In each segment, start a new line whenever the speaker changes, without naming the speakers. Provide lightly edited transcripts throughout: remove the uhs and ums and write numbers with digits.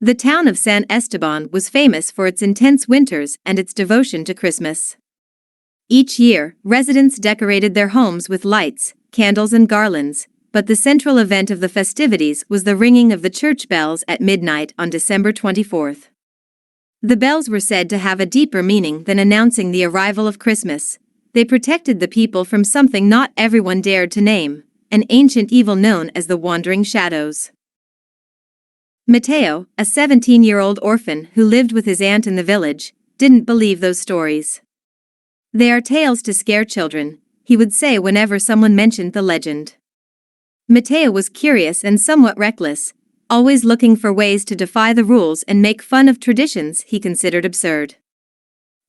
The town of San Esteban was famous for its intense winters and its devotion to Christmas. Each year, residents decorated their homes with lights, candles and garlands, but the central event of the festivities was the ringing of the church bells at midnight on December 24th. The bells were said to have a deeper meaning than announcing the arrival of Christmas. They protected the people from something not everyone dared to name, an ancient evil known as the Wandering Shadows. Mateo, a 17-year-old orphan who lived with his aunt in the village, didn't believe those stories. "They are tales to scare children," he would say whenever someone mentioned the legend. Mateo was curious and somewhat reckless, always looking for ways to defy the rules and make fun of traditions he considered absurd.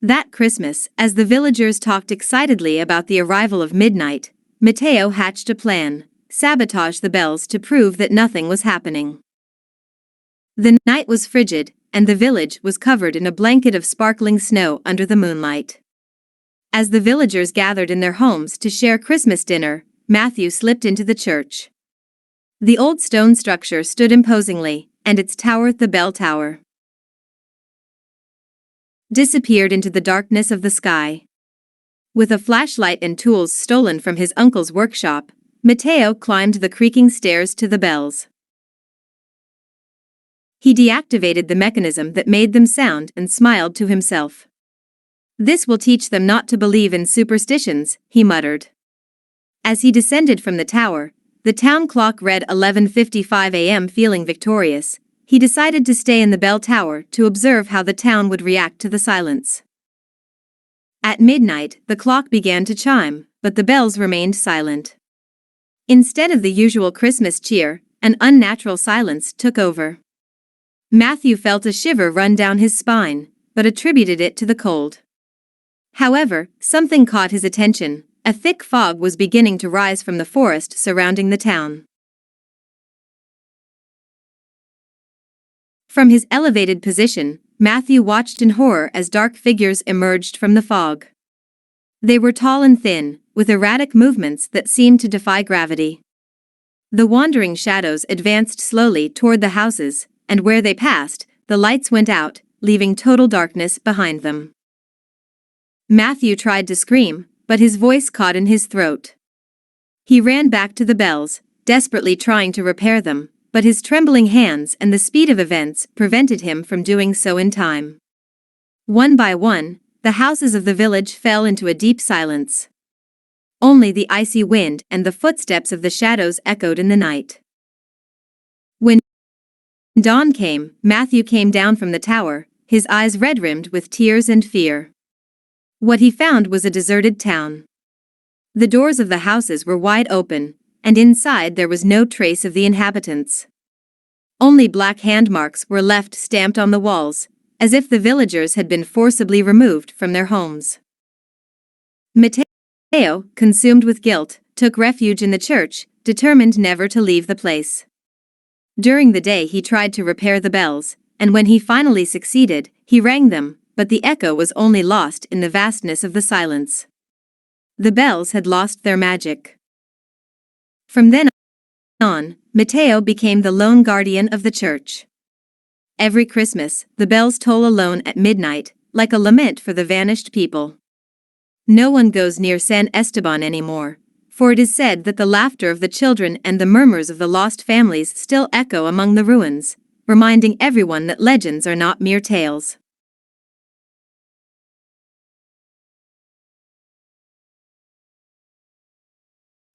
That Christmas, as the villagers talked excitedly about the arrival of midnight, Mateo hatched a plan: sabotage the bells to prove that nothing was happening. The night was frigid, and the village was covered in a blanket of sparkling snow under the moonlight. As the villagers gathered in their homes to share Christmas dinner, Matthew slipped into the church. The old stone structure stood imposingly, and its tower, the bell tower, disappeared into the darkness of the sky. With a flashlight and tools stolen from his uncle's workshop, Mateo climbed the creaking stairs to the bells. He deactivated the mechanism that made them sound and smiled to himself. "This will teach them not to believe in superstitions," he muttered. As he descended from the tower, the town clock read 11:55 a.m. Feeling victorious, he decided to stay in the bell tower to observe how the town would react to the silence. At midnight, the clock began to chime, but the bells remained silent. Instead of the usual Christmas cheer, an unnatural silence took over. Matthew felt a shiver run down his spine, but attributed it to the cold. However, something caught his attention. A thick fog was beginning to rise from the forest surrounding the town. From his elevated position, Matthew watched in horror as dark figures emerged from the fog. They were tall and thin, with erratic movements that seemed to defy gravity. The wandering shadows advanced slowly toward the houses, and where they passed, the lights went out, leaving total darkness behind them. Matthew tried to scream, but his voice caught in his throat. He ran back to the bells, desperately trying to repair them, but his trembling hands and the speed of events prevented him from doing so in time. One by one, the houses of the village fell into a deep silence. Only the icy wind and the footsteps of the shadows echoed in the night. When dawn came, Matthew came down from the tower, his eyes red-rimmed with tears and fear. What he found was a deserted town. The doors of the houses were wide open, and inside there was no trace of the inhabitants. Only black handmarks were left stamped on the walls, as if the villagers had been forcibly removed from their homes. Mateo, consumed with guilt, took refuge in the church, determined never to leave the place. During the day he tried to repair the bells, and when he finally succeeded, he rang them, but the echo was only lost in the vastness of the silence. The bells had lost their magic. From then on, Mateo became the lone guardian of the church. Every Christmas, the bells toll alone at midnight, like a lament for the vanished people. No one goes near San Esteban anymore, for it is said that the laughter of the children and the murmurs of the lost families still echo among the ruins, reminding everyone that legends are not mere tales.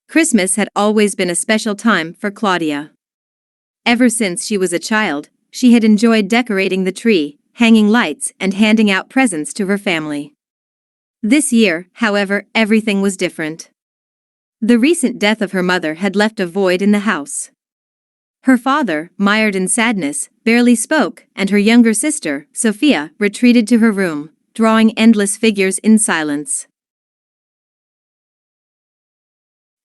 Christmas had always been a special time for Claudia. Ever since she was a child, she had enjoyed decorating the tree, hanging lights, and handing out presents to her family. This year, however, everything was different. The recent death of her mother had left a void in the house. Her father, mired in sadness, barely spoke, and her younger sister, Sophia, retreated to her room, drawing endless figures in silence.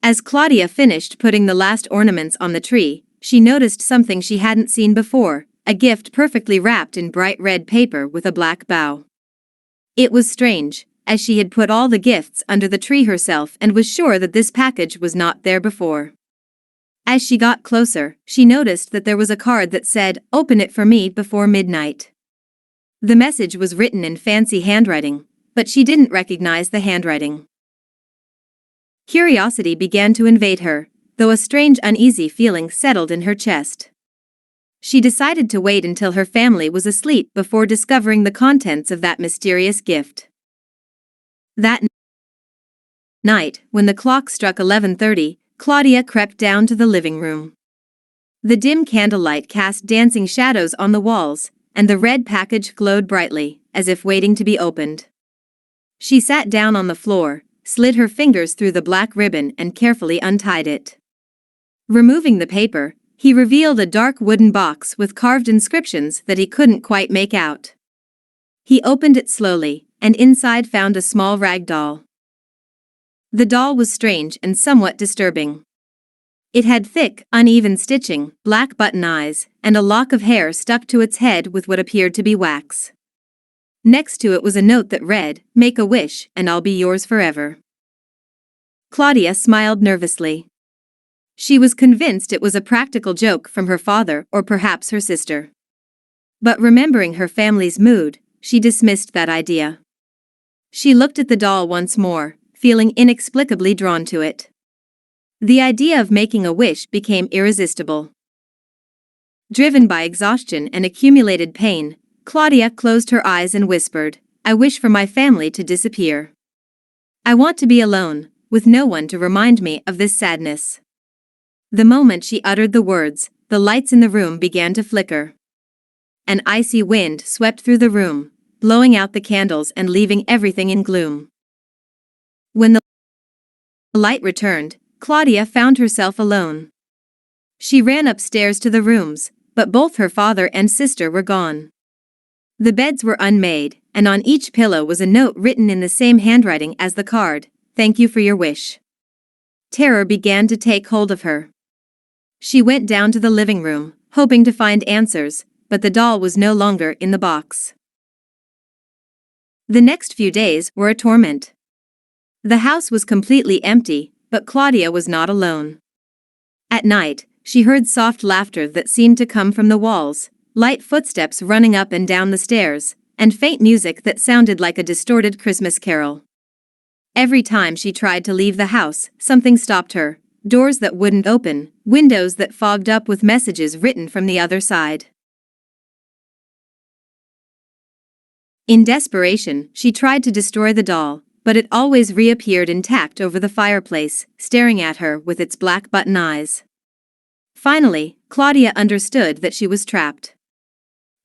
As Claudia finished putting the last ornaments on the tree, she noticed something she hadn't seen before, a gift perfectly wrapped in bright red paper with a black bow. It was strange, as she had put all the gifts under the tree herself and was sure that this package was not there before. As she got closer, she noticed that there was a card that said, "Open it for me before midnight." The message was written in fancy handwriting, but she didn't recognize the handwriting. Curiosity began to invade her, though a strange uneasy feeling settled in her chest. She decided to wait until her family was asleep before discovering the contents of that mysterious gift. That night, when the clock struck 11:30, Claudia crept down to the living room. The dim candlelight cast dancing shadows on the walls, and the red package glowed brightly, as if waiting to be opened. She sat down on the floor, slid her fingers through the black ribbon and carefully untied it. Removing the paper, he revealed a dark wooden box with carved inscriptions that he couldn't quite make out. He opened it slowly, and inside found a small rag doll. The doll was strange and somewhat disturbing. It had thick, uneven stitching, black button eyes, and a lock of hair stuck to its head with what appeared to be wax. Next to it was a note that read, "Make a wish, and I'll be yours forever." Claudia smiled nervously. She was convinced it was a practical joke from her father or perhaps her sister. But remembering her family's mood, she dismissed that idea. She looked at the doll once more, feeling inexplicably drawn to it. The idea of making a wish became irresistible. Driven by exhaustion and accumulated pain, Claudia closed her eyes and whispered, "I wish for my family to disappear. I want to be alone, with no one to remind me of this sadness." The moment she uttered the words, the lights in the room began to flicker. An icy wind swept through the room, blowing out the candles and leaving everything in gloom. When the light returned, Claudia found herself alone. She ran upstairs to the rooms, but both her father and sister were gone. The beds were unmade, and on each pillow was a note written in the same handwriting as the card, "Thank you for your wish." Terror began to take hold of her. She went down to the living room, hoping to find answers, but the doll was no longer in the box. The next few days were a torment. The house was completely empty, but Claudia was not alone. At night, she heard soft laughter that seemed to come from the walls, light footsteps running up and down the stairs, and faint music that sounded like a distorted Christmas carol. Every time she tried to leave the house, something stopped her, doors that wouldn't open, windows that fogged up with messages written from the other side. In desperation, she tried to destroy the doll, but it always reappeared intact over the fireplace, staring at her with its black button eyes. Finally, Claudia understood that she was trapped.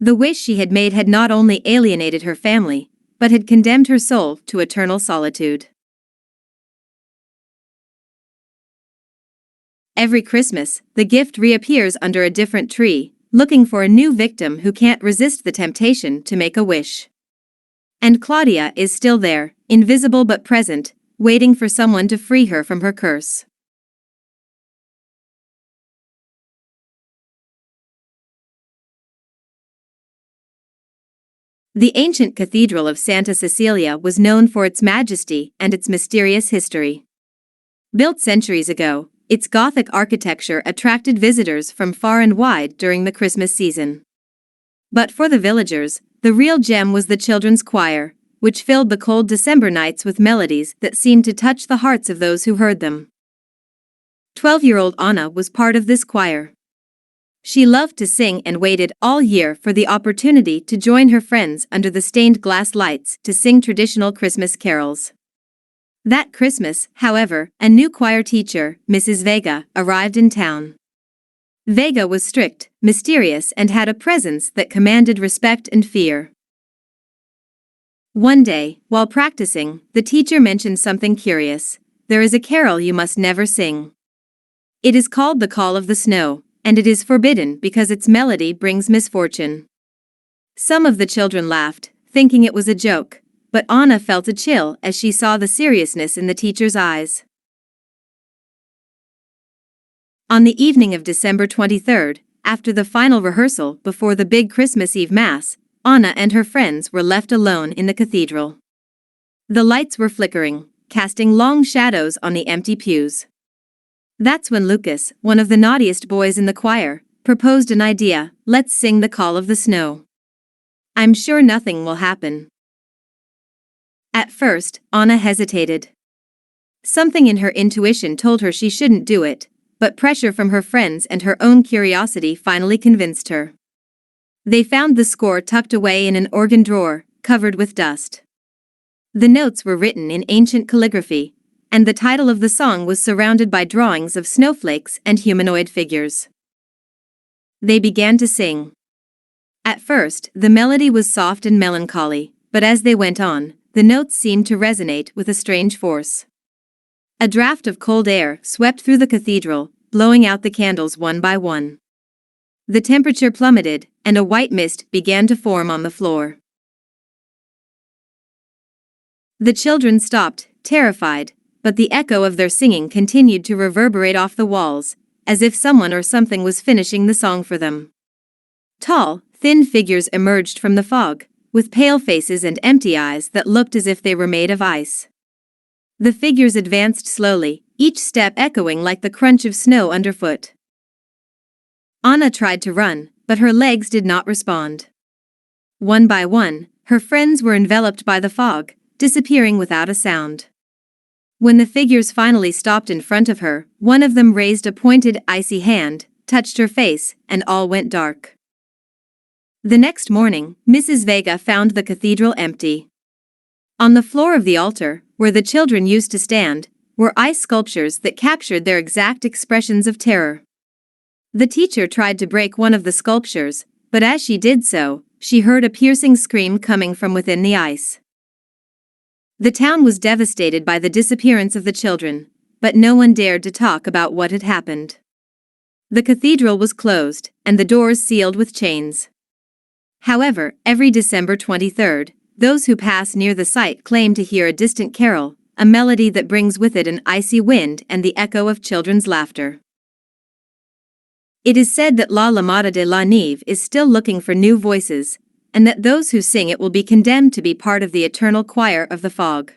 The wish she had made had not only alienated her family, but had condemned her soul to eternal solitude. Every Christmas, the gift reappears under a different tree, looking for a new victim who can't resist the temptation to make a wish. And Claudia is still there, invisible but present, waiting for someone to free her from her curse. The ancient cathedral of Santa Cecilia was known for its majesty and its mysterious history. Built centuries ago, its Gothic architecture attracted visitors from far and wide during the Christmas season. But for the villagers, the real gem was the children's choir, which filled the cold December nights with melodies that seemed to touch the hearts of those who heard them. 12-year-old Anna was part of this choir. She loved to sing and waited all year for the opportunity to join her friends under the stained glass lights to sing traditional Christmas carols. That Christmas, however, a new choir teacher, Mrs. Vega, arrived in town. Vega was strict, mysterious, and had a presence that commanded respect and fear. One day, while practicing, the teacher mentioned something curious. "There is a carol you must never sing. It is called the Call of the Snow, and it is forbidden because its melody brings misfortune." Some of the children laughed, thinking it was a joke, but Anna felt a chill as she saw the seriousness in the teacher's eyes. On the evening of December 23rd, after the final rehearsal before the big Christmas Eve Mass, Anna and her friends were left alone in the cathedral. The lights were flickering, casting long shadows on the empty pews. That's when Lucas, one of the naughtiest boys in the choir, proposed an idea: let's sing the Call of the Snow. I'm sure nothing will happen. At first, Anna hesitated. Something in her intuition told her she shouldn't do it, but pressure from her friends and her own curiosity finally convinced her. They found the score tucked away in an organ drawer, covered with dust. The notes were written in ancient calligraphy, and the title of the song was surrounded by drawings of snowflakes and humanoid figures. They began to sing. At first, the melody was soft and melancholy, but as they went on, the notes seemed to resonate with a strange force. A draft of cold air swept through the cathedral, blowing out the candles one by one. The temperature plummeted, and a white mist began to form on the floor. The children stopped, terrified, but the echo of their singing continued to reverberate off the walls, as if someone or something was finishing the song for them. Tall, thin figures emerged from the fog, with pale faces and empty eyes that looked as if they were made of ice. The figures advanced slowly, each step echoing like the crunch of snow underfoot. Anna tried to run, but her legs did not respond. One by one, her friends were enveloped by the fog, disappearing without a sound. When the figures finally stopped in front of her, one of them raised a pointed, icy hand, touched her face, and all went dark. The next morning, Mrs. Vega found the cathedral empty. On the floor of the altar, where the children used to stand, were ice sculptures that captured their exact expressions of terror. The teacher tried to break one of the sculptures, but as she did so, she heard a piercing scream coming from within the ice. The town was devastated by the disappearance of the children, but no one dared to talk about what had happened. The cathedral was closed, and the doors sealed with chains. However, every December 23rd, those who pass near the site claim to hear a distant carol, a melody that brings with it an icy wind and the echo of children's laughter. It is said that La Lamada de la Neve is still looking for new voices, and that those who sing it will be condemned to be part of the eternal choir of the fog.